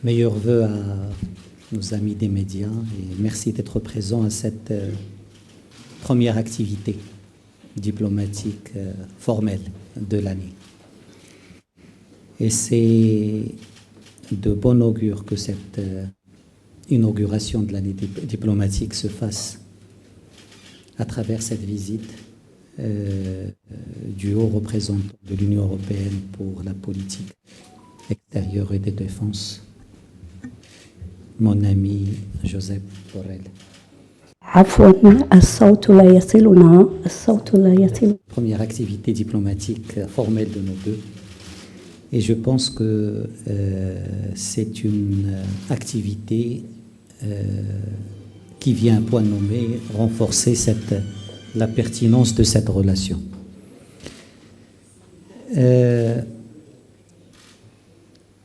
Meilleurs vœux à nos amis des médias et merci d'être présent à cette première activité diplomatique formelle de l'année. Et c'est de bon augure que cette inauguration de l'année diplomatique se fasse à travers cette visite du haut représentant de l'Union européenne pour la politique extérieure et de défense, mon ami Josep Borrell. Première activité diplomatique formelle de nos deux. Et je pense que c'est une activité qui vient à point nommé renforcer la pertinence de cette relation.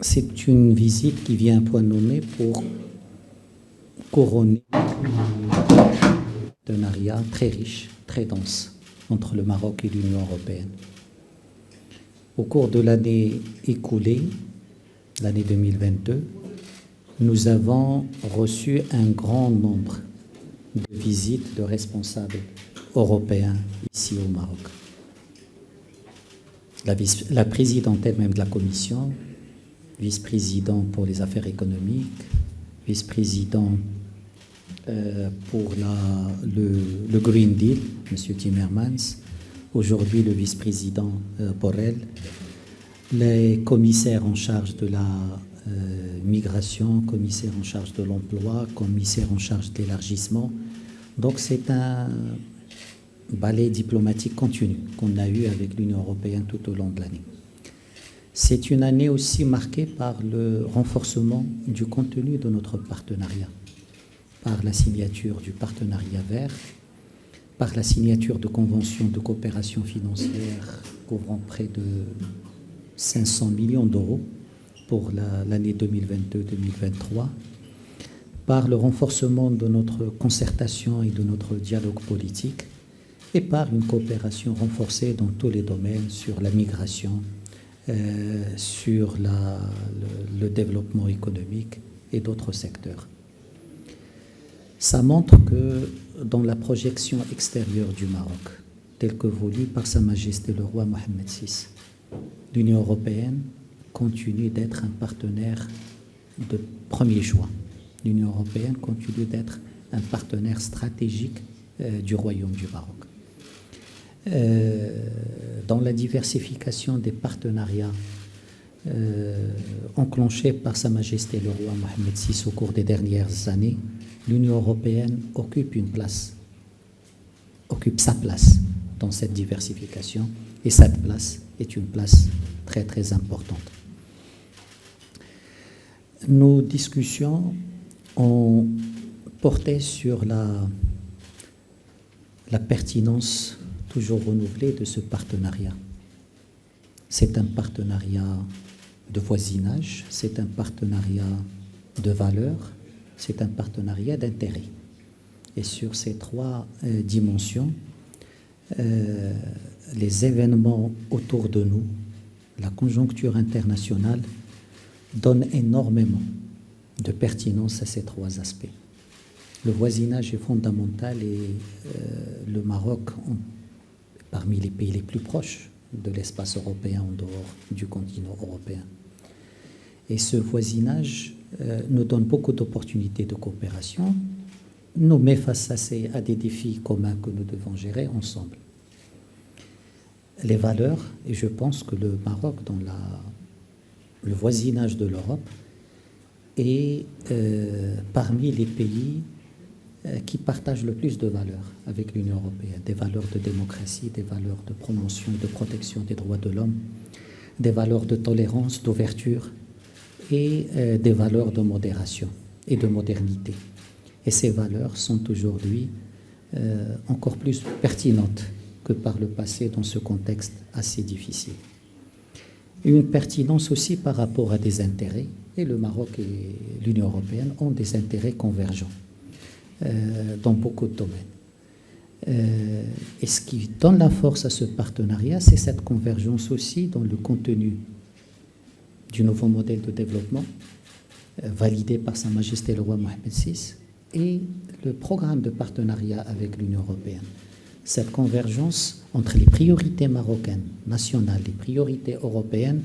C'est une visite qui vient à point nommé pour couronner un partenariat très riche, très dense entre le Maroc et l'Union européenne. Au cours de l'année écoulée, l'année 2022, nous avons reçu un grand nombre de visites de responsables européens ici au Maroc. La présidente elle-même de la Commission, vice-président pour les affaires économiques, vice-président pour le Green Deal, M. Timmermans, aujourd'hui le vice-président Borrell, les commissaires en charge de la migration, commissaire en charge de l'emploi, commissaire en charge de l'élargissement. Donc c'est un ballet diplomatique continu qu'on a eu avec l'Union européenne tout au long de l'année. C'est une année aussi marquée par le renforcement du contenu de notre partenariat, par la signature du partenariat vert, par la signature de conventions de coopération financière couvrant près de 500 millions d'euros pour l'année 2022-2023, par le renforcement de notre concertation et de notre dialogue politique, et par une coopération renforcée dans tous les domaines sur la migration, sur le développement économique et d'autres secteurs. Ça montre que dans la projection extérieure du Maroc, telle que voulue par Sa Majesté le roi Mohammed VI, l'Union européenne continue d'être un partenaire de premier choix. L'Union européenne continue d'être un partenaire stratégique du Royaume du Maroc. Dans la diversification des partenariats enclenchés par Sa Majesté le roi Mohammed VI au cours des dernières années, l'Union européenne occupe sa place dans cette diversification, et cette place est une place très très importante. Nos discussions ont porté sur la pertinence toujours renouvelée de ce partenariat. C'est un partenariat de voisinage, c'est un partenariat de valeurs, c'est un partenariat d'intérêt. Et sur ces trois dimensions, les événements autour de nous, la conjoncture internationale, donnent énormément de pertinence à ces trois aspects. Le voisinage est fondamental et le Maroc, parmi les pays les plus proches de l'espace européen en dehors du continent européen. Et ce voisinage nous donne beaucoup d'opportunités de coopération, nous met face à des défis communs que nous devons gérer ensemble. Les valeurs, et je pense que le Maroc, dans le voisinage de l'Europe, est parmi les pays qui partagent le plus de valeurs avec l'Union européenne, des valeurs de démocratie, des valeurs de promotion et de protection des droits de l'homme, des valeurs de tolérance, d'ouverture et des valeurs de modération et de modernité. Et ces valeurs sont aujourd'hui encore plus pertinentes que par le passé dans ce contexte assez difficile. Une pertinence aussi par rapport à des intérêts, et le Maroc et l'Union européenne ont des intérêts convergents dans beaucoup de domaines. Et ce qui donne la force à ce partenariat, c'est cette convergence aussi dans le contenu du nouveau modèle de développement validé par Sa Majesté le roi Mohamed VI, et le programme de partenariat avec l'Union européenne. Cette convergence entre les priorités marocaines nationales et les priorités européennes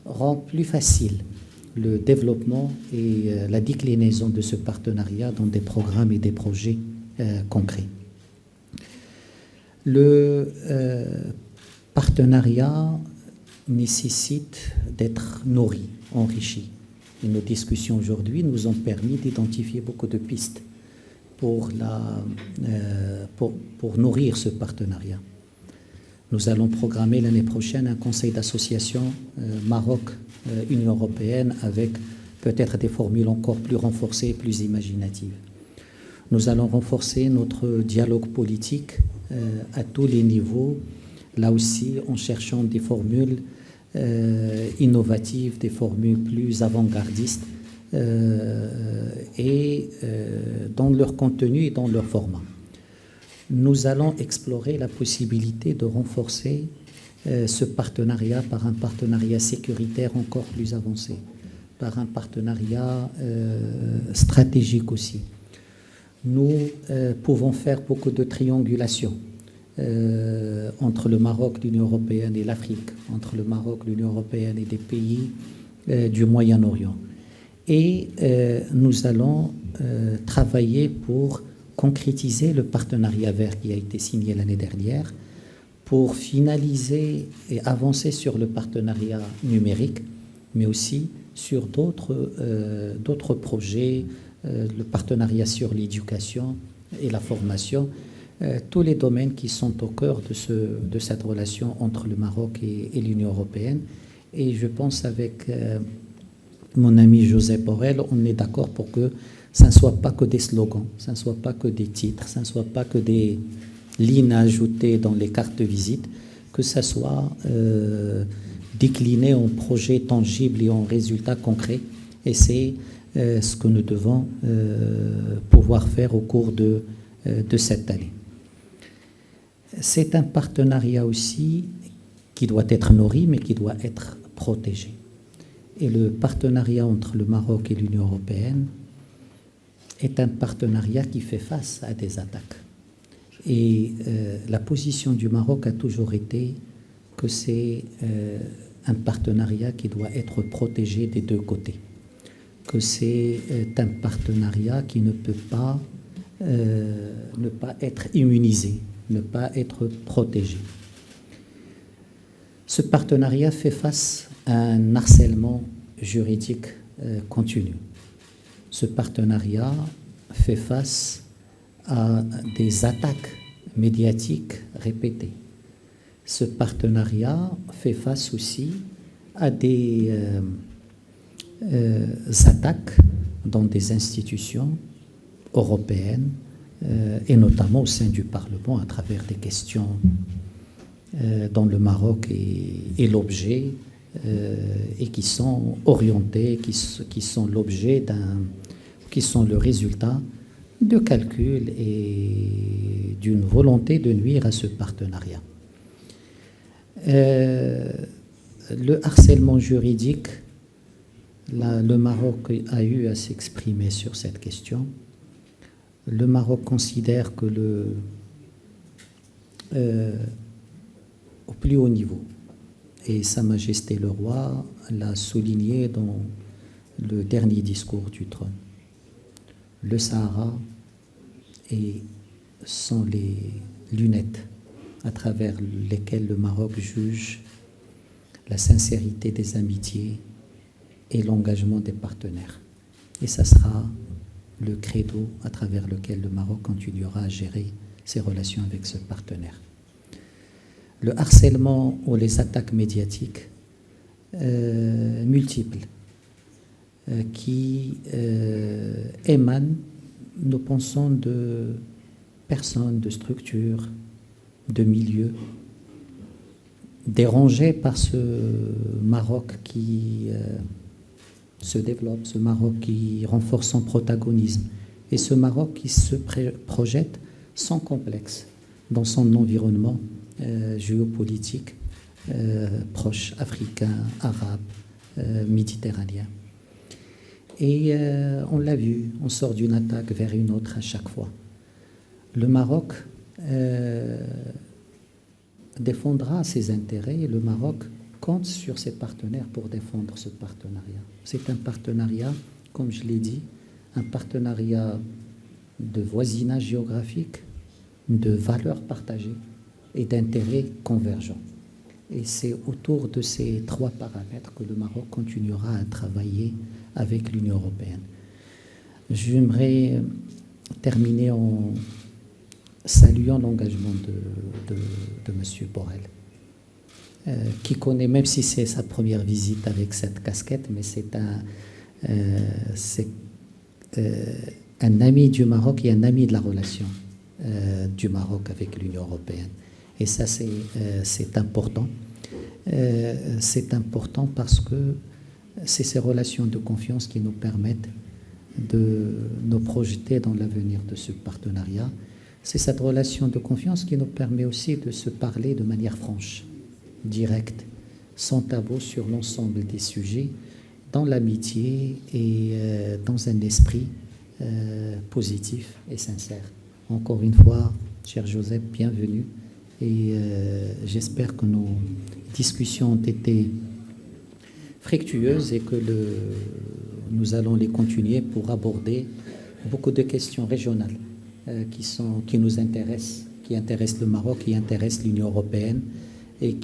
rend plus facile le développement et la déclinaison de ce partenariat dans des programmes et des projets concrets. Le partenariat nécessite d'être nourri, enrichi. Et nos discussions aujourd'hui nous ont permis d'identifier beaucoup de pistes pour nourrir ce partenariat. Nous allons programmer l'année prochaine un conseil d'association Maroc-Union européenne avec peut-être des formules encore plus renforcées et plus imaginatives. Nous allons renforcer notre dialogue politique à tous les niveaux, là aussi en cherchant des formules innovatives, des formules plus avant-gardistes dans leur contenu et dans leur format. Nous allons explorer la possibilité de renforcer ce partenariat par un partenariat sécuritaire encore plus avancé, par un partenariat stratégique aussi. Nous pouvons faire beaucoup de triangulation entre le Maroc, l'Union européenne et l'Afrique, entre le Maroc, l'Union européenne et des pays du Moyen-Orient. Et nous allons travailler pour concrétiser le partenariat vert qui a été signé l'année dernière, pour finaliser et avancer sur le partenariat numérique, mais aussi sur d'autres projets, le partenariat sur l'éducation et la formation, tous les domaines qui sont au cœur de cette relation entre le Maroc et l'Union européenne. Et je pense avec mon ami José Borrell, on est d'accord pour que ça ne soit pas que des slogans, ça ne soit pas que des titres, ça ne soit pas que des lignes ajoutées dans les cartes de visite, que ça soit décliné en projets tangibles et en résultats concrets. Et c'est ce que nous devons pouvoir faire au cours de cette année. C'est un partenariat aussi qui doit être nourri, mais qui doit être protégé. Et le partenariat entre le Maroc et l'Union européenne est un partenariat qui fait face à des attaques. Et la position du Maroc a toujours été que c'est un partenariat qui doit être protégé des deux côtés, que c'est un partenariat qui ne peut pas ne pas être immunisé, ne pas être protégé. Ce partenariat fait face à un harcèlement juridique continu. Ce partenariat fait face à des attaques médiatiques répétées. Ce partenariat fait face aussi à des attaques dans des institutions européennes et notamment au sein du Parlement à travers des questions dont le Maroc est l'objet et qui sont orientées, qui sont l'objet qui sont le résultat de calculs et d'une volonté de nuire à ce partenariat. Le harcèlement juridique, le Maroc a eu à s'exprimer sur cette question. Le Maroc considère que au plus haut niveau, et Sa Majesté le Roi l'a souligné dans le dernier discours du trône, le Sahara sont les lunettes à travers lesquelles le Maroc juge la sincérité des amitiés et l'engagement des partenaires. Et ça sera le credo à travers lequel le Maroc continuera à gérer ses relations avec ce partenaire. Le harcèlement ou les attaques médiatiques multiples qui émanent, nous pensons, de personnes, de structures, de milieux, dérangés par ce Maroc qui se développe, ce Maroc qui renforce son protagonisme, et ce Maroc qui se projette sans complexe dans son environnement géopolitique proche, africain, arabe, méditerranéen. Et on l'a vu, on sort d'une attaque vers une autre à chaque fois. Le Maroc défendra ses intérêts et le Maroc compte sur ses partenaires pour défendre ce partenariat. C'est un partenariat, comme je l'ai dit, un partenariat de voisinage géographique, de valeurs partagées et d'intérêts convergents. Et c'est autour de ces trois paramètres que le Maroc continuera à travailler avec l'Union européenne. J'aimerais terminer en saluant l'engagement de M. Borrell, qui connaît, même si c'est sa première visite avec cette casquette, mais c'est un ami du Maroc et un ami de la relation du Maroc avec l'Union européenne. Et ça, c'est important. C'est important parce que c'est ces relations de confiance qui nous permettent de nous projeter dans l'avenir de ce partenariat. C'est cette relation de confiance qui nous permet aussi de se parler de manière franche, directe, sans tabou sur l'ensemble des sujets, dans l'amitié et dans un esprit positif et sincère. Encore une fois, cher Joseph, bienvenue. Et j'espère que nos discussions ont été fructueuses et que nous allons les continuer pour aborder beaucoup de questions régionales qui nous intéressent, qui intéressent le Maroc, qui intéressent l'Union européenne et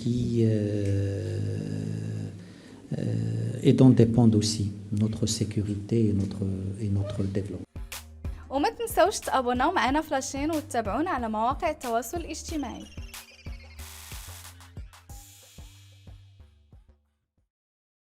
dont dépendent aussi notre sécurité et notre développement. وما تنسوش تابوناو معنا فلاشين وتتابعونا على مواقع التواصل الاجتماعي.